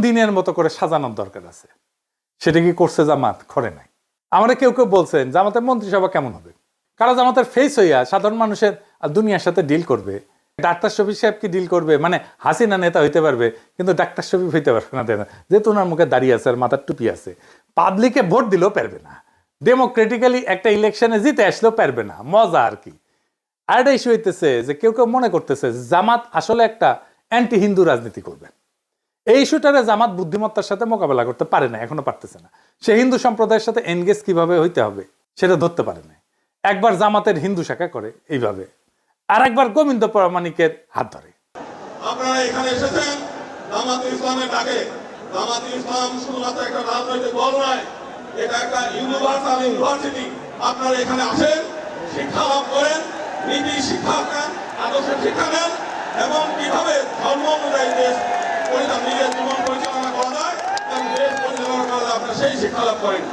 দিনের মতো করে সাজানোর দরকার আছে। সেটা কি করছে জামাত? করে নাই। আমরা কেউ কেউ বলছেন জামাতের মন্ত্রিসভা কেমন হবে, কারা জামাতের ফেস হইয়া সাধারণ মানুষের আর দুনিয়ার সাথে ডিল করবে। ডাক্তার শফিক সাহেব কি ডিল করবে? মানে হাসিনা নেতা হইতে পারবে কিন্তু ডাক্তার শফিক হইতে পারবে না, যেহেতু ওনার মুখে দাঁড়িয়ে আছে আর মাথার টুপি আছে। পাবলিকে ভোট দিলেও পারবে না, ডেমোক্রেটিক্যালি একটা ইলেকশনে জিতে আসলেও পারবে না। মজা আর কি। আর একটা ইস্যু হইতেছে যে কেউ কেউ মনে করতেছে জামাত আসলে একটা অ্যান্টি হিন্দু রাজনীতি করবে। এই ইস্যুটারে জামাত বুদ্ধিমত্তার সাথে মোকাবেলা করতে পারে না, এখনো পারতেছে না। সে হিন্দু সম্প্রদায়ের সাথে এনগেজ কিভাবে হইতে হবে সেটা ধরতে পারে না। একবার জামাতের হিন্দু শাখা করে এইভাবে, আর একবার গোবিন্দ প্রামাণিকের হাত ধরে। আপনারা এখানে এসেছেন জামাতুল ইসলামের ডাকে। জামাতুল ইসলাম শুধুমাত্র একটা রাজনৈতিক দল নয়, এটা একটা ইউনিভার্সাল ইউনিভার্সিটি। আপনারা এখানে আসেন, শিক্ষা লাভ করেন, নীতি শিক্ষা নেন, আদর্শ শিক্ষা নেন এবং কিভাবে ধর্ম অনুযায়ী দেশ নিজের জীবন পরিচালনা করা যায় এবং দেশ পরিচালনা করা যায়, আপনারা সেই শিক্ষা লাভ করেন।